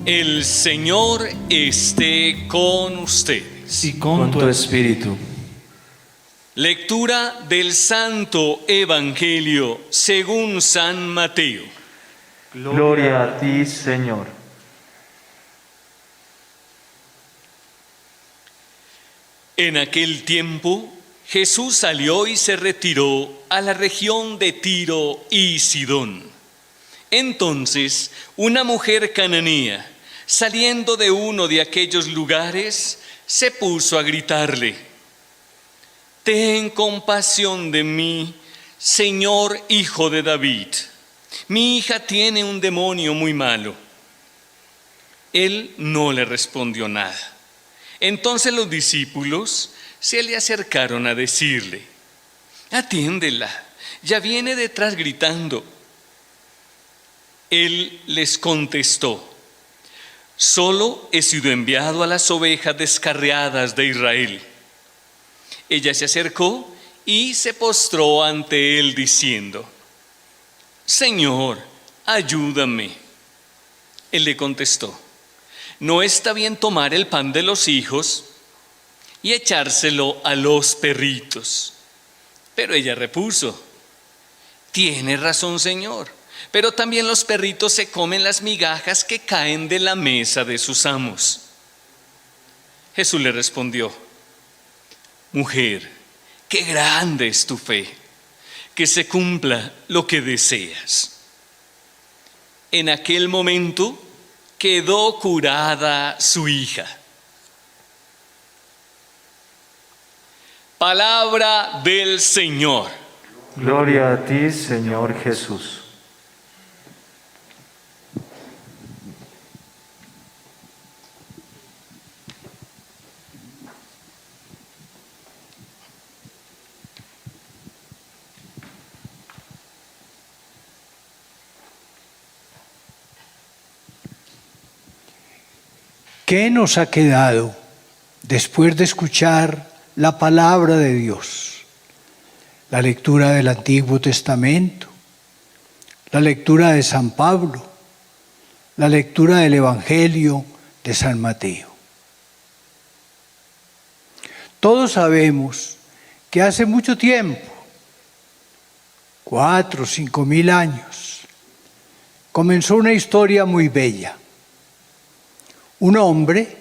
El Señor esté con ustedes. Y con tu espíritu. Lectura del Santo Evangelio según San Mateo. Gloria a ti, Señor. En aquel tiempo, Jesús salió y se retiró a la región de Tiro y Sidón. Entonces, una mujer cananea, saliendo de uno de aquellos lugares, se puso a gritarle: «Ten compasión de mí, Señor, Hijo de David. Mi hija tiene un demonio muy malo». Él no le respondió nada. Entonces los discípulos se le acercaron a decirle: «Atiéndela, ya viene detrás gritando». Él les contestó: «Solo he sido enviado a las ovejas descarriadas de Israel». Ella se acercó y se postró ante él diciendo: «Señor, ayúdame». Él le contestó: «No está bien tomar el pan de los hijos y echárselo a los perritos». Pero ella repuso: «Tiene razón, Señor, pero también los perritos se comen las migajas que caen de la mesa de sus amos». Jesús le respondió: «Mujer, qué grande es tu fe, que se cumpla lo que deseas». En aquel momento quedó curada su hija. Palabra del Señor. Gloria a ti, Señor Jesús. ¿Qué nos ha quedado después de escuchar la palabra de Dios? La lectura del Antiguo Testamento, la lectura de San Pablo, la lectura del Evangelio de San Mateo. Todos sabemos que hace mucho tiempo, 4 o 5 mil años, comenzó una historia muy bella. Un hombre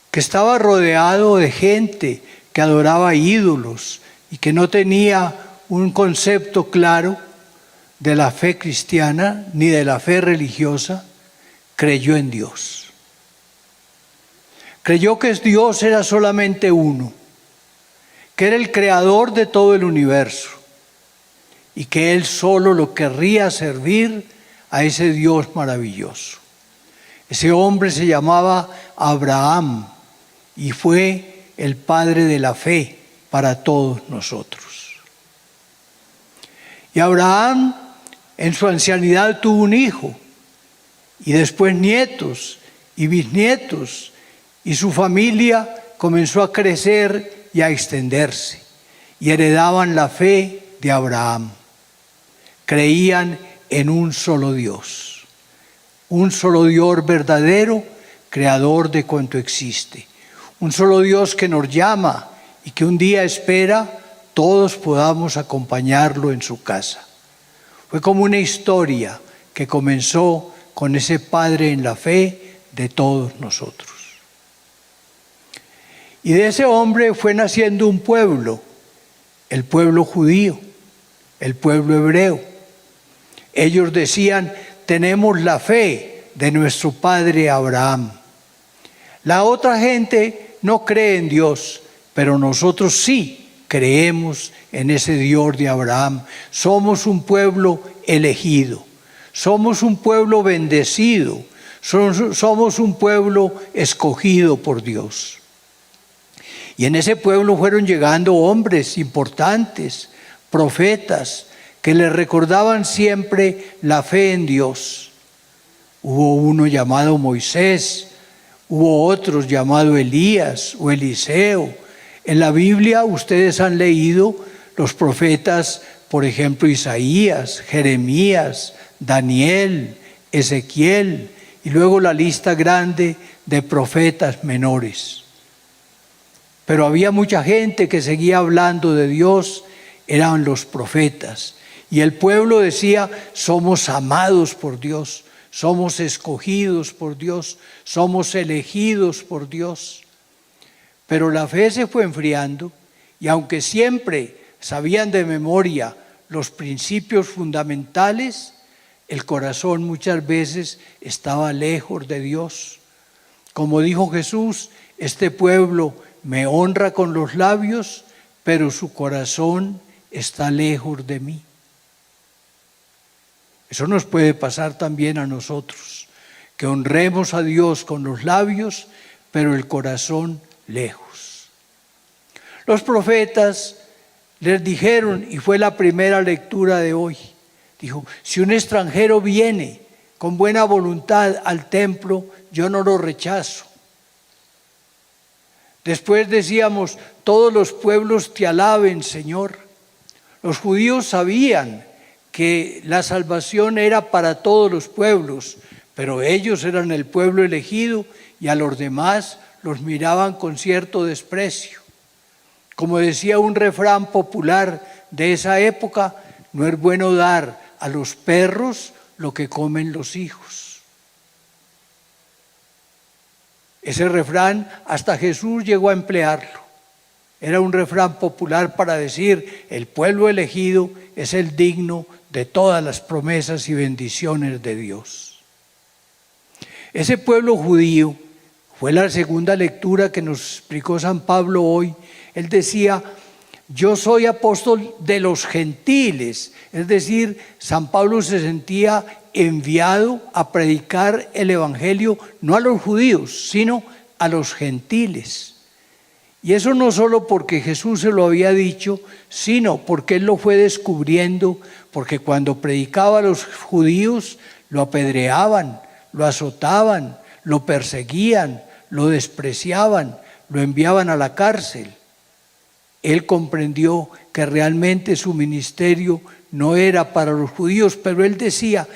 que estaba rodeado de gente que adoraba ídolos y que no tenía un concepto claro de la fe cristiana ni de la fe religiosa, creyó en Dios. Creyó que Dios era solamente uno, que era el creador de todo el universo y que él solo lo querría servir a ese Dios maravilloso. Ese hombre se llamaba Abraham y fue el padre de la fe para todos nosotros. Y Abraham en su ancianidad tuvo un hijo y después nietos y bisnietos, y su familia comenzó a crecer y a extenderse y heredaban la fe de Abraham. Creían en un solo Dios. Un solo Dios verdadero, creador de cuanto existe. Un solo Dios que nos llama y que un día espera todos podamos acompañarlo en su casa. Fue como una historia que comenzó con ese Padre en la fe de todos nosotros. Y de ese hombre fue naciendo un pueblo, el pueblo judío, el pueblo hebreo. Ellos decían: tenemos la fe de nuestro padre Abraham. La otra gente no cree en Dios, pero nosotros sí creemos en ese Dios de Abraham. Somos un pueblo elegido, somos un pueblo bendecido, somos un pueblo escogido por Dios. Y en ese pueblo fueron llegando hombres importantes, profetas, que le recordaban siempre la fe en Dios. Hubo uno llamado Moisés, hubo otros llamado Elías o Eliseo. En la Biblia ustedes han leído los profetas, por ejemplo, Isaías, Jeremías, Daniel, Ezequiel, y luego la lista grande de profetas menores. Pero había mucha gente que seguía hablando de Dios, eran los profetas. Y el pueblo decía, somos amados por Dios, somos escogidos por Dios, somos elegidos por Dios. Pero la fe se fue enfriando y aunque siempre sabían de memoria los principios fundamentales, el corazón muchas veces estaba lejos de Dios. Como dijo Jesús, este pueblo me honra con los labios, pero su corazón está lejos de mí. Eso nos puede pasar también a nosotros, que honremos a Dios con los labios, pero el corazón lejos. Los profetas les dijeron, y fue la primera lectura de hoy, dijo, si un extranjero viene con buena voluntad al templo, yo no lo rechazo. Después decíamos, todos los pueblos te alaben, Señor. Los judíos sabían que la salvación era para todos los pueblos, pero ellos eran el pueblo elegido y a los demás los miraban con cierto desprecio. Como decía un refrán popular de esa época, no es bueno dar a los perros lo que comen los hijos. Ese refrán hasta Jesús llegó a emplearlo. Era un refrán popular para decir, el pueblo elegido es el digno de todas las promesas y bendiciones de Dios. Ese pueblo judío fue la segunda lectura que nos explicó San Pablo hoy. Él decía, yo soy apóstol de los gentiles. Es decir, San Pablo se sentía enviado a predicar el evangelio no a los judíos, sino a los gentiles. Y eso no solo porque Jesús se lo había dicho, sino porque él lo fue descubriendo, porque cuando predicaba a los judíos lo apedreaban, lo azotaban, lo perseguían, lo despreciaban, lo enviaban a la cárcel. Él comprendió que realmente su ministerio no era para los judíos, pero él decía,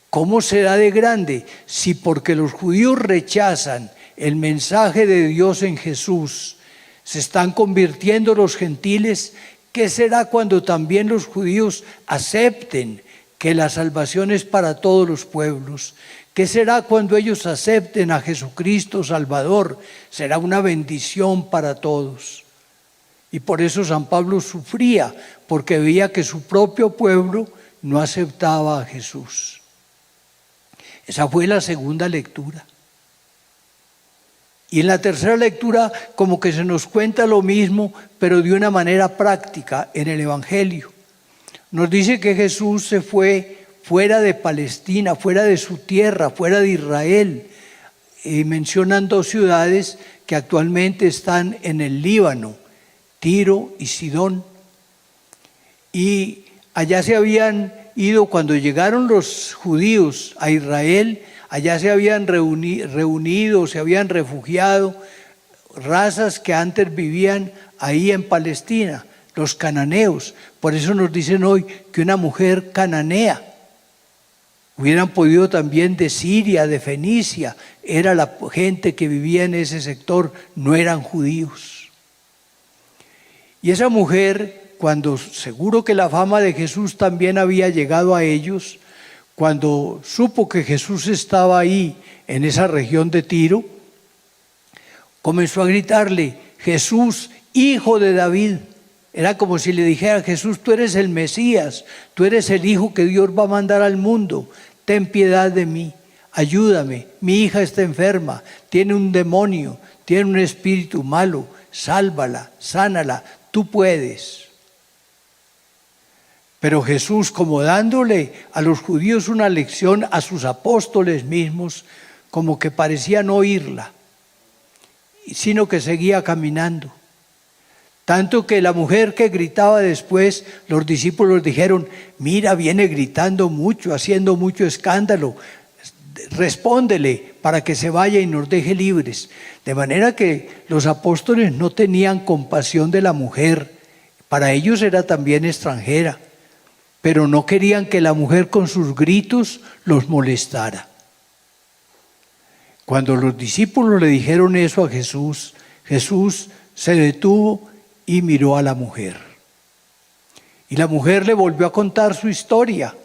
¿cómo será de grande si porque los judíos rechazan el mensaje de Dios en Jesús, se están convirtiendo los gentiles? ¿Qué será cuando también los judíos acepten que la salvación es para todos los pueblos? ¿Qué será cuando ellos acepten a Jesucristo Salvador? Será una bendición para todos. Y por eso San Pablo sufría, porque veía que su propio pueblo no aceptaba a Jesús. Esa fue la segunda lectura. Y en la tercera lectura como que se nos cuenta lo mismo, pero de una manera práctica en el Evangelio. Nos dice que Jesús se fue fuera de Palestina, fuera de su tierra, fuera de Israel. Y mencionan dos ciudades que actualmente están en el Líbano, Tiro y Sidón. Y allá se habían ido, cuando llegaron los judíos a Israel, allá se habían reunido, se habían refugiado razas que antes vivían ahí en Palestina, los cananeos. Por eso nos dicen hoy que una mujer cananea, hubieran podido también de Siria, de Fenicia, era la gente que vivía en ese sector, no eran judíos. Y esa mujer, cuando seguro que la fama de Jesús también había llegado a ellos, cuando supo que Jesús estaba ahí en esa región de Tiro, comenzó a gritarle, Jesús, hijo de David. Era como si le dijera, Jesús, tú eres el Mesías, tú eres el hijo que Dios va a mandar al mundo, ten piedad de mí, ayúdame, mi hija está enferma, tiene un demonio, tiene un espíritu malo, sálvala, sánala, tú puedes. Pero Jesús, como dándole a los judíos una lección, a sus apóstoles mismos, como que parecía no oírla, sino que seguía caminando. Tanto que la mujer que gritaba después, los discípulos dijeron, mira, viene gritando mucho, haciendo mucho escándalo, respóndele para que se vaya y nos deje libres. De manera que los apóstoles no tenían compasión de la mujer, para ellos era también extranjera, pero no querían que la mujer con sus gritos los molestara. Cuando los discípulos le dijeron eso a Jesús, Jesús se detuvo y miró a la mujer. Y la mujer le volvió a contar su historia.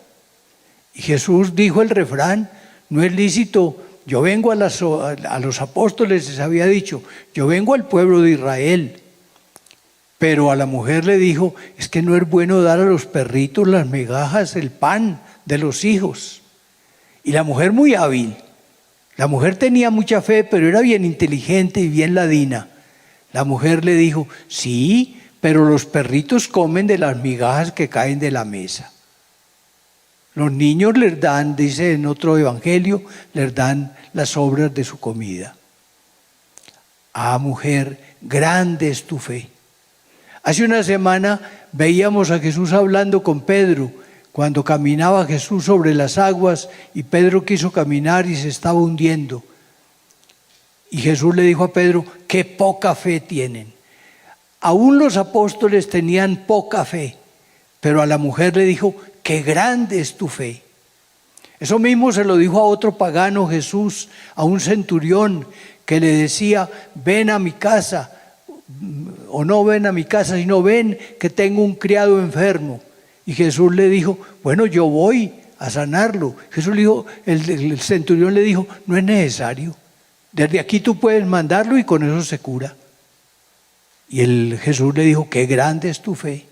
Y Jesús dijo el refrán: no es lícito, yo vengo a los apóstoles, les había dicho, yo vengo al pueblo de Israel. Pero a la mujer le dijo: es que no es bueno dar a los perritos las migajas, el pan de los hijos. Y la mujer muy hábil, la mujer tenía mucha fe, pero era bien inteligente y bien ladina. La mujer le dijo: sí, pero los perritos comen de las migajas que caen de la mesa. Los niños les dan, dice en otro evangelio, les dan las sobras de su comida. Ah, mujer, grande es tu fe. Hace una semana veíamos a Jesús hablando con Pedro, cuando caminaba Jesús sobre las aguas y Pedro quiso caminar y se estaba hundiendo. Y Jesús le dijo a Pedro: qué poca fe tienen. Aún los apóstoles tenían poca fe, pero a la mujer le dijo: qué grande es tu fe. Eso mismo se lo dijo a otro pagano Jesús, a un centurión que le decía: ven a mi casa, o no ven a mi casa, sino ven que tengo un criado enfermo. Y Jesús le dijo: bueno, yo voy a sanarlo. Jesús le dijo, el centurión le dijo: no es necesario, desde aquí tú puedes mandarlo y con eso se cura. Y Jesús le dijo: qué grande es tu fe.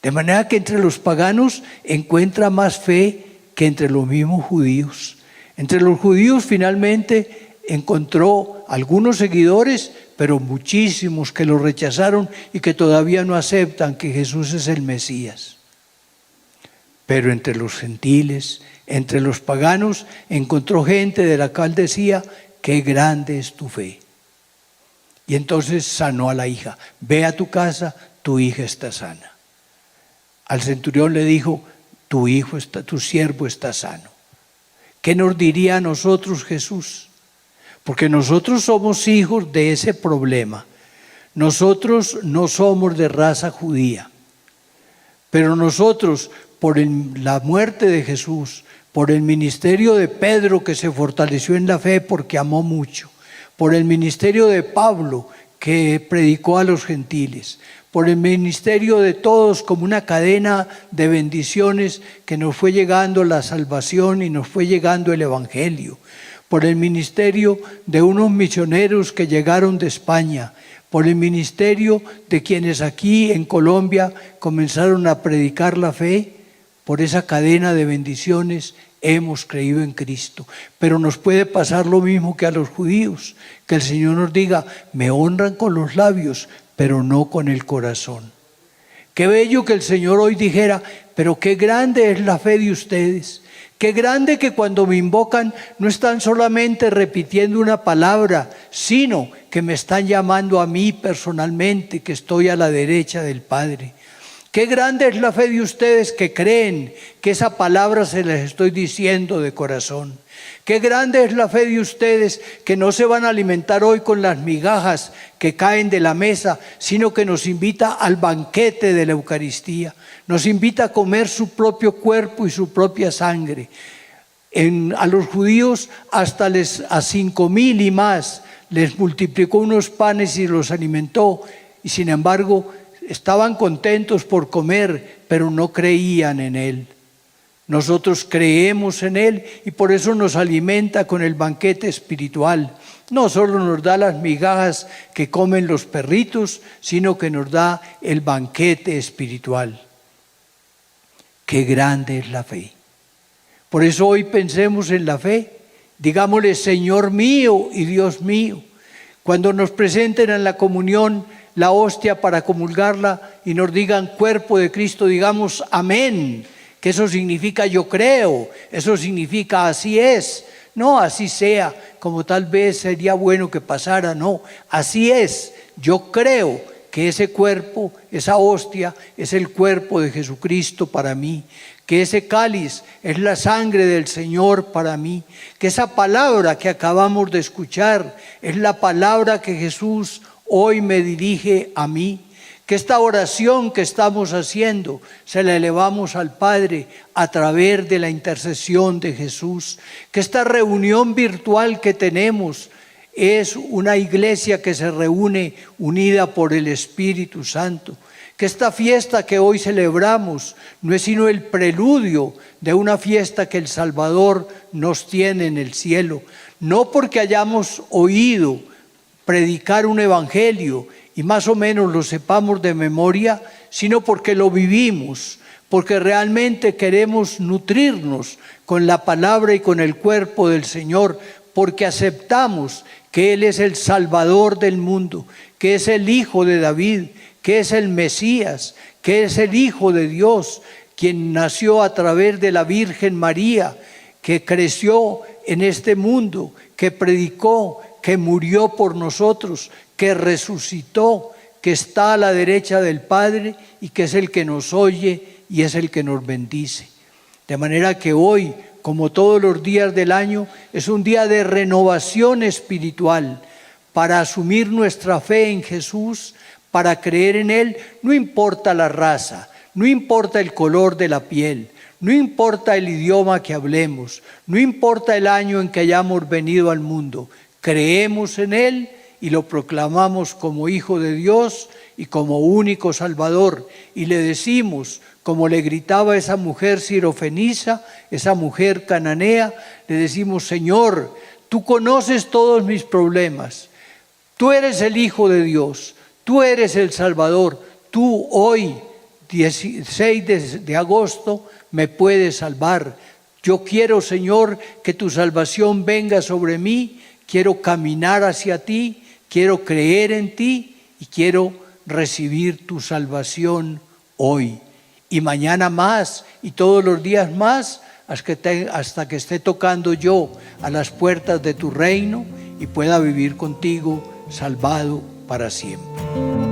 De manera que entre los paganos encuentra más fe que entre los mismos judíos. Entre los judíos finalmente encontró algunos seguidores, pero muchísimos que lo rechazaron y que todavía no aceptan que Jesús es el Mesías. Pero entre los gentiles, entre los paganos, encontró gente de la cual decía: qué grande es tu fe. Y entonces sanó a la hija. Ve a tu casa, tu hija está sana. Al centurión le dijo: tu siervo está sano. ¿Qué nos diría a nosotros Jesús? Porque nosotros somos hijos de ese problema. Nosotros no somos de raza judía. Pero nosotros, por la muerte de Jesús, por el ministerio de Pedro, que se fortaleció en la fe porque amó mucho, por el ministerio de Pablo, que predicó a los gentiles, por el ministerio de todos como una cadena de bendiciones que nos fue llegando la salvación y nos fue llegando el evangelio, por el ministerio de unos misioneros que llegaron de España, por el ministerio de quienes aquí en Colombia comenzaron a predicar la fe. Por esa cadena de bendiciones hemos creído en Cristo. Pero nos puede pasar lo mismo que a los judíos, que el Señor nos diga: me honran con los labios, pero no con el corazón. Qué bello que el Señor hoy dijera: pero qué grande es la fe de ustedes. Qué grande que cuando me invocan no están solamente repitiendo una palabra, sino que me están llamando a mí personalmente, que estoy a la derecha del Padre. Qué grande es la fe de ustedes que creen que esa palabra se les estoy diciendo de corazón. Qué grande es la fe de ustedes que no se van a alimentar hoy con las migajas que caen de la mesa, sino que nos invita al banquete de la Eucaristía. Nos invita a comer su propio cuerpo y su propia sangre. A los judíos hasta a 5,000 y más les multiplicó unos panes y los alimentó, y sin embargo estaban contentos por comer, pero no creían en Él. Nosotros creemos en Él y por eso nos alimenta con el banquete espiritual. No solo nos da las migajas que comen los perritos, sino que nos da el banquete espiritual. Qué grande es la fe. Por eso hoy pensemos en la fe. Digámosle: Señor mío y Dios mío. Cuando nos presenten en la comunión la hostia para comulgarla y nos digan cuerpo de Cristo, digamos amén, que eso significa yo creo, eso significa así es, no así sea, como tal vez sería bueno que pasara, no, así es, yo creo que ese cuerpo, esa hostia es el cuerpo de Jesucristo para mí, que ese cáliz es la sangre del Señor para mí, que esa palabra que acabamos de escuchar es la palabra que Jesús hoy me dirige a mí, Que esta oración que estamos haciendo se la elevamos al Padre a través de la intercesión de Jesús. Que esta reunión virtual que tenemos es una iglesia que se reúne unida por el Espíritu Santo. Que esta fiesta que hoy celebramos no es sino el preludio de una fiesta que el Salvador nos tiene en el cielo. No porque hayamos oído predicar un evangelio y más o menos lo sepamos de memoria, sino porque lo vivimos, porque realmente queremos nutrirnos con la palabra y con el cuerpo del Señor, porque aceptamos que Él es el Salvador del mundo, que es el Hijo de David, que es el Mesías, que es el Hijo de Dios, quien nació a través de la Virgen María, que creció en este mundo, que predicó, que murió por nosotros, que resucitó, que está a la derecha del Padre y que es el que nos oye y es el que nos bendice. De manera que hoy, como todos los días del año, es un día de renovación espiritual para asumir nuestra fe en Jesús, para creer en Él, no importa la raza, no importa el color de la piel, no importa el idioma que hablemos, no importa el año en que hayamos venido al mundo, creemos en Él y lo proclamamos como Hijo de Dios y como único Salvador. Y le decimos, como le gritaba esa mujer sirofenisa, esa mujer cananea, le decimos: Señor, tú conoces todos mis problemas, tú eres el Hijo de Dios, tú eres el Salvador, tú hoy, 16 de agosto, me puedes salvar. Yo quiero, Señor, que tu salvación venga sobre mí, quiero caminar hacia ti, quiero creer en ti y quiero recibir tu salvación hoy. Y mañana más y todos los días más, hasta que esté tocando yo a las puertas de tu reino y pueda vivir contigo salvado para siempre.